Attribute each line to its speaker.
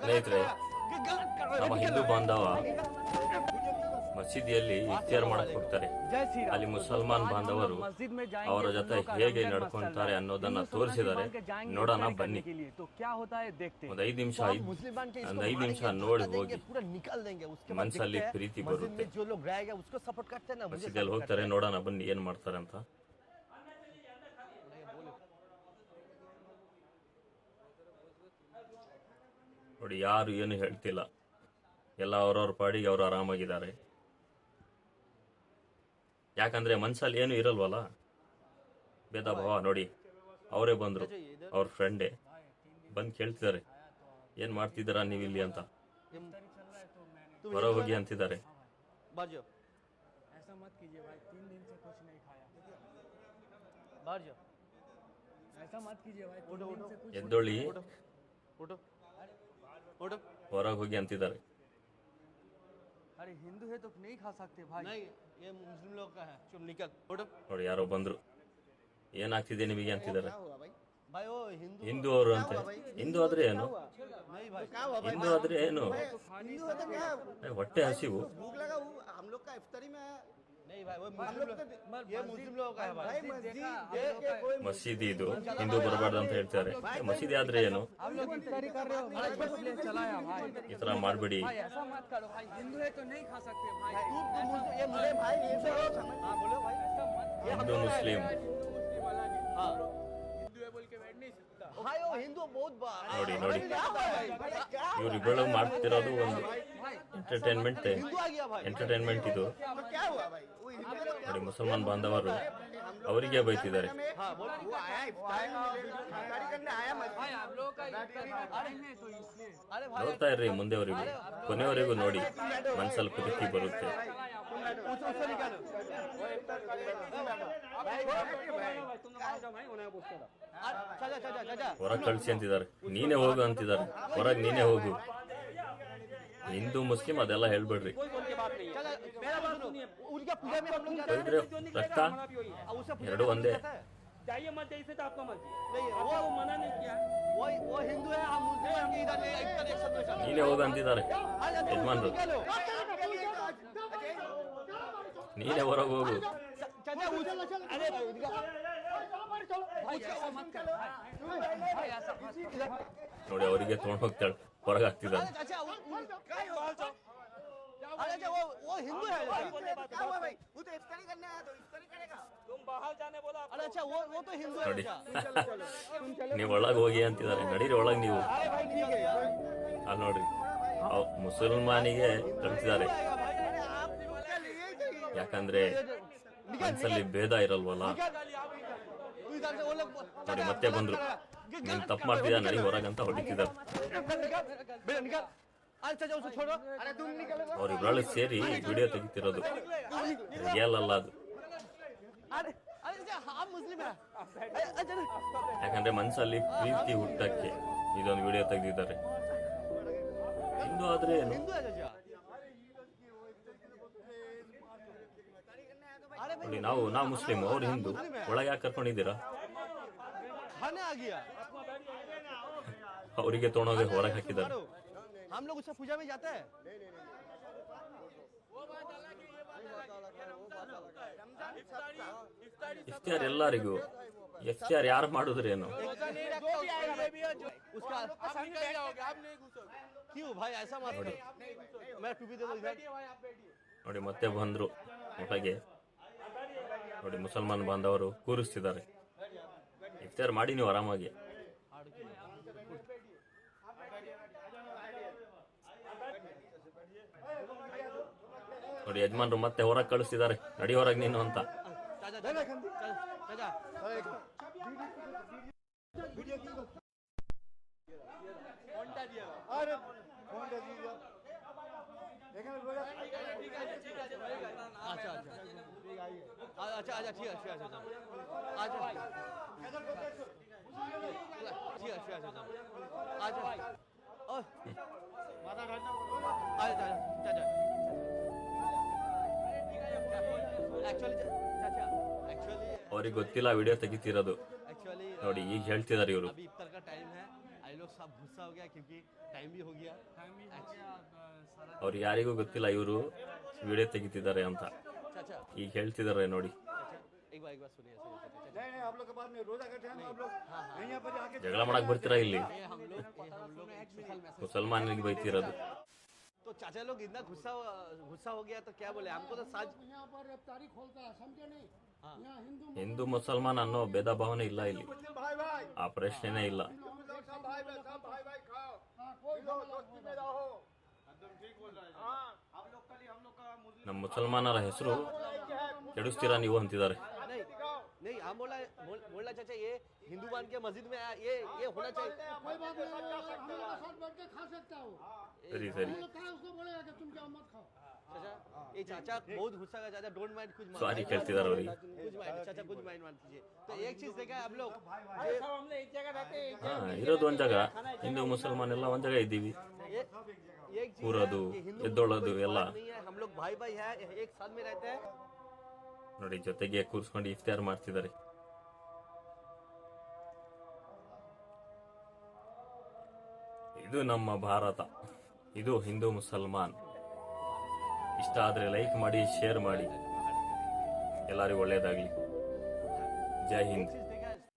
Speaker 1: ಸ್ನೇಹಿತರೆ, ನಮ್ಮ ಹಿಂದೂ ಬಾಂಧವ ಮಸೀದಿಯಲ್ಲಿ ಇಫ್ತಿಯಾರ್ ಮಾಡಕ್ ಹೋಗ್ತಾರೆ. ಅಲ್ಲಿ ಮುಸಲ್ಮಾನ್ ಬಾಂಧವರು ಅವರ ಜೊತೆ ಹೇಗೆ ನಡ್ಕೊಂತಾರೆ ಅನ್ನೋದನ್ನ ತೋರಿಸಿದ್ದಾರೆ. ನೋಡೋಣ ಬನ್ನಿ. ಒಂದು 5 ನಿಮಿಷ ನೋಡಿ ಹೋಗಿ, ಮನಸ್ಸಲ್ಲಿ ಪ್ರೀತಿ ಬರುತ್ತೆ. ಮಸೀದಿಯಲ್ಲಿ ಹೋಗ್ತಾರೆ, ನೋಡೋಣ ಬನ್ನಿ ಏನ್ ಮಾಡ್ತಾರೆ ಅಂತ. ನೋಡಿ, ಯಾರು ಏನು ಹೇಳ್ತಿಲ್ಲ, ಎಲ್ಲ ಅವ್ರವ್ರ ಪಾಡಿಗೆ ಅವರು ಆರಾಮಾಗಿದ್ದಾರೆ. ಯಾಕಂದ್ರೆ ಮನ್ಸಲ್ಲಿ ಏನು ಇರಲ್ವಲ್ಲ, ಭೇದ ಭಾವ. ನೋಡಿ, ಅವರೇ ಬಂದ್ರು, ಅವ್ರ ಫ್ರೆಂಡೇ ಬಂದು ಕೇಳ್ತಿದ್ದಾರೆ, ಏನ್ ಮಾಡ್ತಿದ್ದೀರಾ ನೀವು ಇಲ್ಲಿ ಅಂತ. ಹೊರ ಹೋಗಿ ಅಂತಿದ್ದಾರೆ. ಎದ್ದೊಳ್ಳಿ, ಹೊರಗೆ ಹೋಗಿ ಅಂತಿದ್ದಾರೆ.
Speaker 2: अरे हिंदू है तो नहीं खा सकते भाई. नहीं, ये मुस्लिम लोग का है. चुप निकल.
Speaker 1: ನೋಡಿ, ಯಾರೋ ಬಂದ್ರು, ಏನಾಗ್ತಿದೆ ನಿಮಗೆ ಅಂತಿದ್ದಾರೆ.
Speaker 2: भाई वो हिंदू
Speaker 1: ಹಿಂದೂ ಅವರು ಅಂತೆ. ಹಿಂದೂ ಆದ್ರೆ ಏನು?
Speaker 2: नहीं भाई.
Speaker 1: ಹಿಂದೂ ಆದ್ರೆ ಏನು? ಹೊಟ್ಟೆ ಹಸಿವು.
Speaker 3: भूख लगा, हम लोग का इफ्तारी में है.
Speaker 2: नहीं भाई, वो ये मुस्लिम लोगों का है भाई.
Speaker 1: ಮಸೀದಿ ಇದು, ಹಿಂದೂ ಬರಬಾರ್ದು ಅಂತ ಹೇಳ್ತಾರೆ. ಮಸೀದಿ ಆದ್ರೆ ಏನು?
Speaker 2: आप लोग इफ्तारी कर रहे हो भाई, इसलिए चलाया भाई.
Speaker 1: ಈ ತರ ಮಾಡ್ಬೇಡಿ.
Speaker 2: भाई ऐसा मत करो भाई, हिंदू है तो नहीं खा सकते भाई.
Speaker 3: ये मुझे भाई ये सब
Speaker 2: हाँ बोलो भाई. ऐसा मत.
Speaker 1: ಹಿಂದೂ ಮುಸ್ಲಿಂ.
Speaker 2: हाँ, हिंदू है बोल के बैठ नहीं सकता भाई. वो हिंदू बहुत
Speaker 1: ನೋಡಿ ನೋಡಿ, ಇವ್ರಿಗಳು ಮಾಡ್ತಿರೋದು ಒಂದು ಎಂಟರ್ಟೈನ್ಮೆಂಟ್ ಇದು.
Speaker 3: क्या हुआ भाई? वो
Speaker 1: ನೋಡಿ, ಮುಸಲ್ಮಾನ್ ಬಾಂಧವರು ಅವರಿಗೆ ಬೈತಿದ್ದಾರೆ.
Speaker 3: वो आया इफ्तारी करने आया
Speaker 2: भाई. आप लोगों का इफ्तारी अरे नहीं तो इसलिए. अरे भाई
Speaker 1: ನೋಡ್ತಾ ಇರ್ರಿ ಮುಂದೆವರೆಗೂ, ಕೊನೆವರೆಗೂ ನೋಡಿ, ಮನ್ಸಲ್ಲಿ ಪ್ರೀತಿ ಬರುತ್ತೆ. ಹೊರಗೆ ಕಳಿಸಿ ಅಂತಿದ್ದಾರೆ, ನೀನೇ ಹೋಗು ಅಂತಿದ್ದಾರೆ. ಹೊರಗೆ ನೀನೇ ಹೋಗು. ಹಿಂದೂ ಮುಸ್ಲಿಂ ಅದೆಲ್ಲ ಹೇಳ್ಬೇಡ್ರಿ. ಹೋಗಿದ್ರೆ ರಕ್ತ ಎರಡು ಒಂದೇ.
Speaker 4: चाहिए मत इसे तो आपका मर्जी नहीं, वो मना नहीं किया.
Speaker 2: वो हिंदू है, हम मुस्लिम के इधर एक साथ
Speaker 1: ನೀನೇ ಹೋಗು ಅಂತಿದ್ದಾರೆ ಯಜಮಾನ್ರು. ನೀನೇ ಹೊರಗೆ ಹೋಗು. ನೋಡಿ, ಅವರಿಗೆ ತೊಗೊಂಡು ಹೋಗ್ತಾಳೆ, ಹೊರಗೆ ಹಾಕ್ತಿದ್ದಾರೆ.
Speaker 2: वो हिंदू है.
Speaker 3: क्या हुआ भाई? वो तो इफ्तारी करने आया, तो इफ्तारी करेगा.
Speaker 4: तुम बाहर जाने बोला.
Speaker 2: अरे अच्छा, वो तो हिंदू है.
Speaker 1: ನೋಡಿ, ನೀವು ಒಳಗೆ ಹೋಗಿ ಅಂತಿದ್ದಾರೆ. ನಡೀರಿ ಒಳಗೆ ನೀವು. ಅಲ್ಲಿ ನೋಡ್ರಿ, ಮುಸಲ್ಮಾನಿಗೆ ಕಳಿಸಿದ್ದಾರೆ. ಯಾಕಂದ್ರೆ ಮನ್ಸಲ್ಲಿ ಭೇದ ಇರಲ್ವಲ್ಲ. ನೋಡಿ, ಮತ್ತೆ ಬಂದ್ರು, ನೀನ್ ತಪ್ಪು ಮಾಡ್ತಿದ್ದ, ನಡಿ ಹೊರಗಂತ ಹೊಡಿತಿದ್ದಾರೆ. ಅವ್ರಿಬ್ರಾಳು ಸೇರಿ ವಿಡಿಯೋ ತೆಗಿತಿರೋದು, ರಿಯಲ್ ಅಲ್ಲ ಅದು. ಯಾಕಂದ್ರೆ ಮನ್ಸಲ್ಲಿ ಪ್ರೀತಿ ಹುಟ್ಟಕ್ಕೆ ಇದೊಂದು ವಿಡಿಯೋ ತೆಗೆದಿದ್ದಾರೆ. ಹಿಂದೂ ಆದ್ರೆ ಏನು? ನೋಡಿ, ನಾವು ಮುಸ್ಲಿಂ, ಅವ್ರು ಹಿಂದೂ. ಒಳಗೆ ಯಾಕೆ ಕರ್ಕೊಂಡಿದ್ದೀರಾ? ಅವರಿಗೆ ತೊಗೊಂಡೋಗಿ ಹೊರಗೆ ಹಾಕಿದ್ದಾರೆ.
Speaker 2: हम लोग उससे पूजा में जाते हैं.
Speaker 1: ಇಫ್ತಿಯಾರ್ ಎಲ್ಲರಿಗೂ. ಇಫ್ತಿಯಾರ್ ಯಾರು ಮಾಡಿದ್ರೇನು?
Speaker 2: उसका क्यों भाई ऐसा मत करो. मैं टूपी दे दो इधर.
Speaker 1: ನೋಡಿ, ಮತ್ತೆ ಬಂದ್ರು ಊಟಗೆ. ನೋಡಿ, ಮುಸಲ್ಮಾನ್ ಬಾಂಧವರು ಕೂರಿಸ್ತಿದ್ದಾರೆ. ಇಫ್ತಿಯಾರ್ ಮಾಡಿ ನೀವು ಆರಾಮಾಗಿ. ನೋಡಿ, ಯಜಮಾನ್ರು ಮತ್ತೆ ಹೊರಗೆ ಕಳಿಸ್ತಿದ್ದಾರೆ, ನಡಿ ಹೊರಗೆ ನೀನು ಅಂತ.
Speaker 2: अच्छा अच्छा ठीक है अच्छा ಅವ್ರಿಗೆ ಗೊತ್ತಿಲ್ಲ ವಿಡಿಯೋ ತೆಗಿತಿರೋದು. ನೋಡಿ, ಈಗ ಹೇಳ್ತಿದ್ದಾರೆ ಇವರು. लोग सब गुस्सा हो गया क्योंकि टाइम भी हो गया।
Speaker 1: ಅವ್ರು ಯಾರಿಗೂ ಗೊತ್ತಿಲ್ಲ ಇವರು ವಿಡಿಯೋ ತೆಗಿತಿದ್ದಾರೆ ಅಂತ.
Speaker 2: चाचा
Speaker 1: ಈಗ ಹೇಳ್ತಿದ್ದಾರೆ ನೋಡಿ.
Speaker 2: एक बार सुनिए चाचा।
Speaker 3: नहीं नहीं आप लोग के बाद में रोजा का टाइम आप लोग यहाँ पर आके
Speaker 1: ಜಗಳ ಮಾಡಕ್ ಬರ್ತೀರಾ ಇಲ್ಲಿ?
Speaker 2: ये हम लोग
Speaker 1: ಮುಸಲ್ಮಾನರಿಗೆ ಬೈತಿರೋದು.
Speaker 2: तो चाचा लोग इतना गुस्सा हो गया तो क्या बोले हमको तो साज
Speaker 5: यहाँ पर रफ्तारी खोलता है, समझे नहीं? यहाँ हिंदू
Speaker 1: ಹಿಂದೂ ಮುಸಲ್ಮಾನ್ ಅನ್ನೋ ಭೇದ ಭಾವನೆ ಇಲ್ಲ ಇಲ್ಲಿ.
Speaker 3: भाई भाई
Speaker 1: ಆ ಪ್ರಶ್ನೆನೇ ಇಲ್ಲ.
Speaker 3: सब भाई भाई खाओ लो दोस्ती में रहो एकदम ठीक बोल रहा है। हाँ हम लोग का मुस्लिम
Speaker 1: ನಮ್ಮ ಮುಸಲ್ಮಾನರ ಹೆಸರು ಕೆಡಿಸ್ತೀರಾ ನೀವು ಅಂತಿದ್ದಾರೆ.
Speaker 2: नहीं नहीं हम बोला चाचा ये हिंदू मान के मस्जिद में ये होना चाहिए।
Speaker 5: कोई बात नहीं, हम लोग के साथ बैठ के खा सकता हो।
Speaker 1: ಸರಿ ಸರಿ
Speaker 5: हम लोग कहा उसको बोलेगा कि तुम जाओ मत खाओ।
Speaker 2: चाचा ये चाचा बहुत गुस्सा का चाचा डोंट माइंड कुछ
Speaker 1: ಸಾರಿ ಕೇಳ್ತಿದ್ದಾರೆ ಅವ್ರಿಗೆ.
Speaker 2: कुछ माइंड चाचा कुछ माइंड मान कीजिए। तो एक चीज देखा है हम लोग
Speaker 4: सब हम लोग एक जगह रहते हैं, एक
Speaker 1: ಹಾ ಇರೋದು ಒಂದ್ ಜಾಗ, ಹಿಂದೂ ಮುಸಲ್ಮಾನ್ ಎಲ್ಲ ಒಂದ್ ಜಾಗ ಇದ್ದೀವಿ.
Speaker 2: एक चीज
Speaker 1: ಕೂರೋದು ಎದ್ದೊಳ್ಳೋದು ಎಲ್ಲ
Speaker 2: नहीं है, हम लोग भाई भाई है एक साथ में रहते हैं।
Speaker 1: ನೋಡಿ ಜೊತೆಗೆ ಕೂರ್ಸ್ಕೊಂಡು ಇಫ್ತಾರ್ ಮಾಡ್ತಿದ್ದಾರೆ. ಇದು ನಮ್ಮ ಭಾರತ, ಇದು ಹಿಂದೂ ಮುಸಲ್ಮಾನ್. ಇಷ್ಟ ಆದ್ರೆ ಲೈಕ್ ಮಾಡಿ, ಶೇರ್ ಮಾಡಿ. ಎಲ್ಲರಿಗೂ ಒಳ್ಳೇದಾಗ್ಲಿ. ಜೈ ಹಿಂದ್.